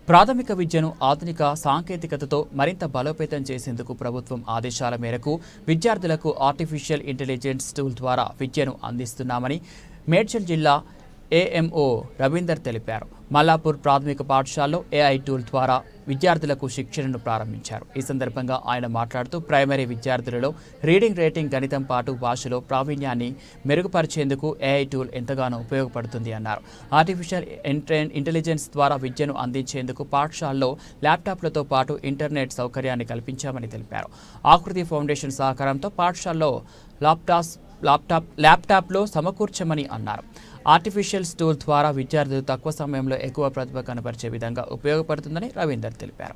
ప్రాథమిక విద్యను ఆధునిక సాంకేతికతతో మరింత బలోపేతం చేసేందుకు ప్రభుత్వం ఆదేశాల మేరకు విద్యార్థులకు ఆర్టిఫిషియల్ ఇంటెలిజెన్స్ టూల్ ద్వారా విద్యను అందిస్తున్నామని మేడ్చల్ జిల్లా ఏఎంఓ రవీందర్ తెలిపారు. మల్లాపూర్ ప్రాథమిక పాఠశాలలో ఏఐ టూల్ ద్వారా విద్యార్థులకు శిక్షణను ప్రారంభించారు. ఈ సందర్భంగా ఆయన మాట్లాడుతూ ప్రైమరీ విద్యార్థులలో రీడింగ్, రైటింగ్, గణితం పాటు భాషలో ప్రావీణ్యాన్ని మెరుగుపరిచేందుకు ఏఐ టూల్ ఎంతగానో ఉపయోగపడుతుంది అన్నారు. ఆర్టిఫిషియల్ ఇంటెలిజెన్స్ ద్వారా విద్యను అందించేందుకు పాఠశాలలో ల్యాప్టాప్లతో పాటు ఇంటర్నెట్ సౌకర్యాన్ని కల్పించామని తెలిపారు. ఆకృతి ఫౌండేషన్ సహకారంతో పాఠశాలలో ల్యాప్టాప్లో సమకూర్చమని అన్నారు. ఆర్టిఫిషియల్ టూల్ ద్వారా విద్యార్థులు తక్కువ సమయంలో ఎక్కువ ప్రతిభ కనబరిచే విధంగా ఉపయోగపడుతుందని రవీందర్ తెలిపారు.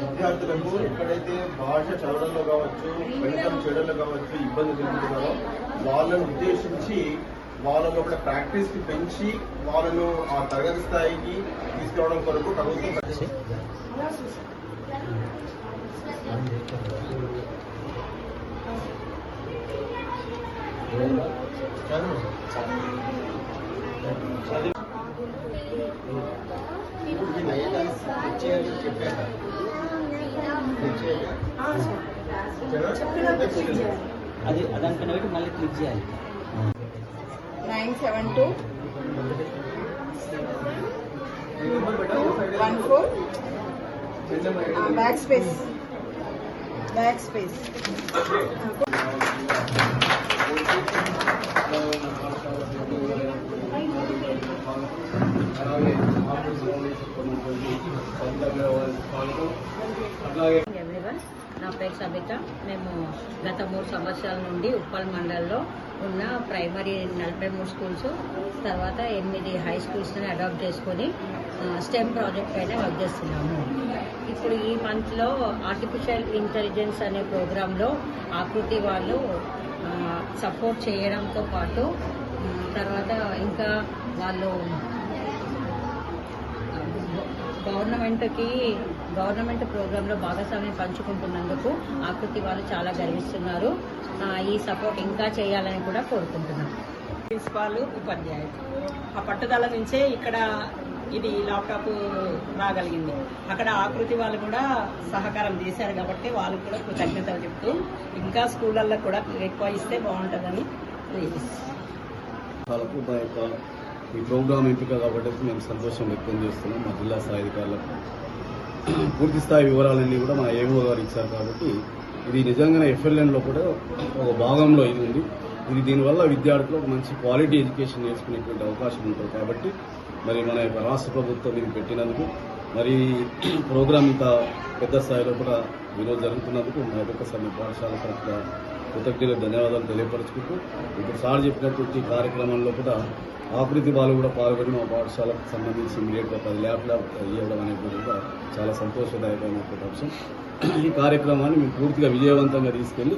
విద్యార్థులకు ఎక్కడైతే భాష చదవడంలో కావచ్చు, గణితం చేయడంలో కావచ్చు ఇబ్బంది జరుగుతున్నారో వాళ్ళను ఉద్దేశించి వాళ్ళలో కూడా ప్రాక్టీస్ కి పెంచి వాళ్ళను ఆ తరగతి స్థాయికి తీసుకురావడం కొరకు ప్రభుత్వం అది అదానికన్నా పెట్టి మళ్ళీ క్లిక్ చేయాలి. 972 14 బ్యాక్ స్పేస్ నా పేరు సబిత. మేము గత 3 సంవత్సరాల నుండి ఉప్పల్ మండలంలో ఉన్న ప్రైమరీ 43 స్కూల్స్, తర్వాత 8 హై స్కూల్స్ని అడాప్ట్ చేసుకొని స్టెమ్ ప్రాజెక్ట్ పైన వర్క్ చేస్తున్నాము. ఇప్పుడు ఈ మంత్లో ఆర్టిఫిషియల్ ఇంటెలిజెన్స్ అనే ప్రోగ్రాంలో ఆకృతి వాళ్ళు సపోర్ట్ చేయడంతో పాటు తర్వాత ఇంకా వాళ్ళు గవర్నమెంట్ ప్రోగ్రాంలో భాగస్వామ్యం పంచుకుంటున్నందుకు ఆకృతి వాళ్ళు చాలా గర్విస్తున్నారు. ఈ సపోర్ట్ ఇంకా చేయాలని కూడా కోరుకుంటున్నాం. ప్రిన్సిపాల్, ఉపాధ్యాయులు ఆ పట్టుదల నుంచే ఇక్కడ ఇది ల్యాప్టాప్ రాగలిగింది. అక్కడ ఆకృతి వాళ్ళు కూడా సహకారం చేశారు కాబట్టి వాళ్ళు కూడా కృతజ్ఞతలు చెప్తూ ఇంకా స్కూళ్ళల్లో కూడా ఎక్కువ ఇస్తే బాగుంటుందని ఈ ప్రోగ్రాం ఎంపిక కాబట్టి మేము సంతోషం వ్యక్తం చేస్తున్నాం. మా జిల్లా స్థాయి అధికారులకు పూర్తి స్థాయి వివరాలన్నీ కూడా మా ఏఓ గారు ఇచ్చారు కాబట్టి ఇది నిజంగానే ఎఫ్ఎల్ఎన్లో కూడా ఒక భాగంలో ఇది ఉంది. ఇది దీనివల్ల విద్యార్థులకు మంచి క్వాలిటీ ఎడ్యుకేషన్ నేర్చుకునేటువంటి అవకాశం ఉంటుంది కాబట్టి మరి మన యొక్క రాష్ట్ర ప్రభుత్వం ఇది పెట్టినందుకు, మరి ప్రోగ్రాం ఇంత పెద్ద స్థాయిలో కూడా ఈరోజు జరుగుతున్నందుకు మా యొక్క పాఠశాల తరఫున కృతజ్ఞతలు, ధన్యవాదాలు తెలియపరుచుకుంటూ ఇప్పుడు సార్ చెప్పినటువంటి కార్యక్రమంలో కూడా ఆకృతి వాళ్ళు కూడా పాల్గొని మా పాఠశాలకు సంబంధించి ఇమీడియట్గా 10 ల్యాప్టాప్ ఇవ్వడం అనేది కూడా చాలా సంతోషదాయకమైనటువంటి అంశం. ఈ కార్యక్రమాన్ని మేము పూర్తిగా విజయవంతంగా తీసుకెళ్లి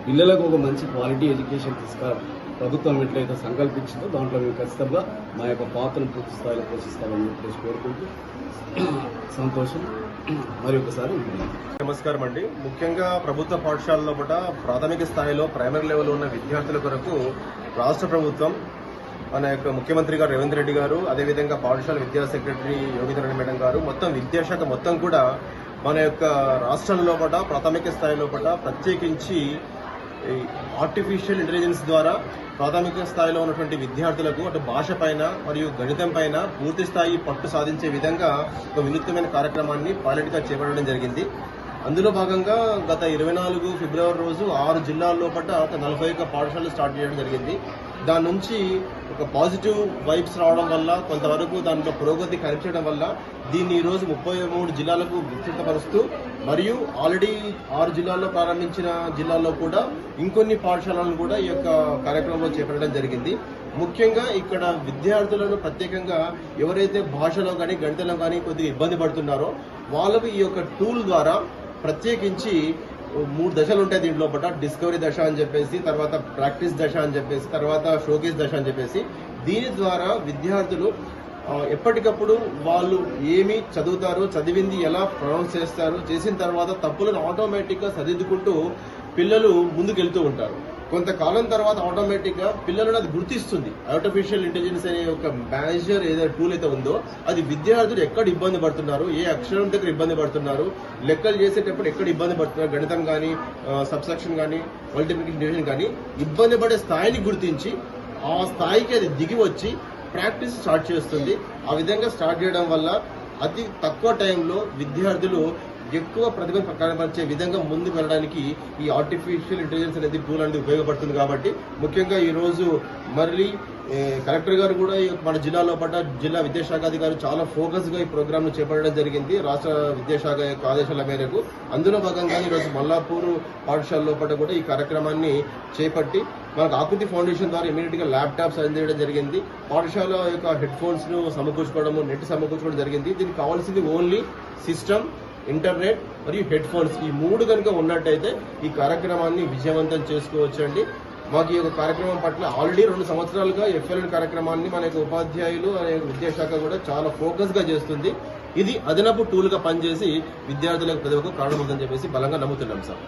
పిల్లలకు ఒక మంచి క్వాలిటీ ఎడ్యుకేషన్ ప్రభుత్వం ఎట్లయితే సంకల్పించిందో దాంట్లో మేము ఖచ్చితంగా మా యొక్క పాత్రను పూర్తి స్థాయిలో పోషిస్తామని చెప్పేసి కోరుకుంటూ సంతోషం. మరి ఒకసారి నమస్కారం అండి. ముఖ్యంగా ప్రభుత్వ పాఠశాలలో కూడా ప్రాథమిక స్థాయిలో ప్రైమరీ లెవెల్ ఉన్న విద్యార్థుల కొరకు రాష్ట్ర ప్రభుత్వం మన యొక్క ముఖ్యమంత్రి గారు రేవంత్ రెడ్డి గారు, అదేవిధంగా పాఠశాల విద్యా సెక్రటరీ యోగితారెడ్డి మేడం గారు, మొత్తం విద్యాశాఖ మొత్తం కూడా మన యొక్క రాష్ట్రంలో కూడా ప్రాథమిక స్థాయిలో కూడా ప్రత్యేకించి ఆర్టిఫిషియల్ ఇంటెలిజెన్స్ ద్వారా ప్రాథమిక స్థాయిలో ఉన్నటువంటి విద్యార్థులకు అటు భాష పైన మరియు గణితం పైన పూర్తి స్థాయి పట్టు సాధించే విధంగా ఒక వినూత్నమైన కార్యక్రమాన్ని పైలట్గా చేపట్టడం జరిగింది. అందులో భాగంగా గత 24 ఫిబ్రవరి రోజు 6 జిల్లాల్లో పట్ల 41 పాఠశాలలు స్టార్ట్ చేయడం జరిగింది. దాని నుంచి ఒక పాజిటివ్ వైబ్స్ రావడం వల్ల, కొంతవరకు దాంట్లో పురోగతి కనిపించడం వల్ల దీన్ని ఈరోజు 33 జిల్లాలకు విస్తృతపరుస్తూ మరియు ఆల్రెడీ 6 జిల్లాల్లో ప్రారంభించిన జిల్లాల్లో కూడా ఇంకొన్ని పాఠశాలను కూడా ఈ యొక్క కార్యక్రమంలో చేపట్టడం జరిగింది. ముఖ్యంగా ఇక్కడ విద్యార్థులను ప్రత్యేకంగా ఎవరైతే భాషలో కానీ గణితంలో కానీ కొద్దిగా ఇబ్బంది పడుతున్నారో వాళ్ళకు ఈ యొక్క టూల్ ద్వారా ప్రత్యేకించి 3 దశలు ఉంటాయి. దీంట్లో పట్ల డిస్కవరీ దశ అని చెప్పేసి, తర్వాత ప్రాక్టీస్ దశ అని చెప్పేసి, తర్వాత షోకేస్ దశ అని చెప్పేసి, దీని ద్వారా విద్యార్థులు ఎప్పటికప్పుడు వాళ్ళు ఏమి చదువుతారు, చదివింది ఎలా ప్రొనౌన్స్ చేస్తారు, చేసిన తర్వాత తప్పులను ఆటోమేటిక్గా సరిదిద్దుకుంటూ పిల్లలు ముందుకెళ్తూ ఉంటారు. కొంతకాలం తర్వాత ఆటోమేటిక్ గా పిల్లలను అది గుర్తిస్తుంది. ఆర్టిఫిషియల్ ఇంటెలిజెన్స్ అనే ఒక మేజర్ ఏదైతే టూల్ అయితే ఉందో అది విద్యార్థులు ఎక్కడ ఇబ్బంది పడుతున్నారు, ఏ అక్షరం దగ్గర ఇబ్బంది పడుతున్నారు, లెక్కలు చేసేటప్పుడు ఎక్కడ ఇబ్బంది పడుతున్నారు, గణితం కానీ సబ్సెక్షన్ కానీ మల్టిప్లికేషన్ డివిజన్ కానీ ఇబ్బంది పడే స్థాయిని గుర్తించి ఆ స్థాయికి అది దిగి వచ్చి ప్రాక్టీస్ స్టార్ట్ చేస్తుంది. ఆ విధంగా స్టార్ట్ చేయడం వల్ల అతి తక్కువ టైంలో విద్యార్థులు ఎక్కువ ప్రతిభ కనబరిచే విధంగా ముందుకు వెళ్ళడానికి ఈ ఆర్టిఫిషియల్ ఇంటెలిజెన్స్ అనేది టూల్ అనేది ఉపయోగపడుతుంది. కాబట్టి ముఖ్యంగా ఈ రోజు మళ్ళీ కలెక్టర్ గారు కూడా మన జిల్లాలో పట్ల జిల్లా విద్యాశాఖ అధికారులు చాలా ఫోకస్ గా ఈ ప్రోగ్రామ్ ను చేపట్టడం జరిగింది రాష్ట్ర విద్యాశాఖ యొక్క ఆదేశాల మేరకు. అందులో భాగంగా ఈరోజు మల్లాపూర్ పాఠశాలలో పట్ల కూడా ఈ కార్యక్రమాన్ని చేపట్టి మనకు ఆకృతి ఫౌండేషన్ ద్వారా ఇమీడియట్ గా ల్యాప్టాప్స్ అందించడం జరిగింది. పాఠశాల యొక్క హెడ్ ఫోన్స్ ను సమకూర్చుకోవడం, నెట్ సమకూర్చుకోవడం జరిగింది. దీనికి కావాల్సింది ఓన్లీ సిస్టమ్, ఇంటర్నెట్ మరియు హెడ్ ఫోన్స్, ఈ 3 కనుక ఉన్నట్టయితే ఈ కార్యక్రమాన్ని విజయవంతం చేసుకోవచ్చండి. మాకు ఈ యొక్క కార్యక్రమం పట్ల ఆల్రెడీ 2 సంవత్సరాలుగా FLN కార్యక్రమాన్ని మన యొక్క ఉపాధ్యాయులు అనే విద్యాశాఖ కూడా చాలా ఫోకస్ గా చేస్తుంది. ఇది అదనపు టూల్ గా పనిచేసి విద్యార్థులకు ప్రతి ఒక్క కారణం ఉందని చెప్పేసి బలంగా నమ్ముతున్నాం సార్.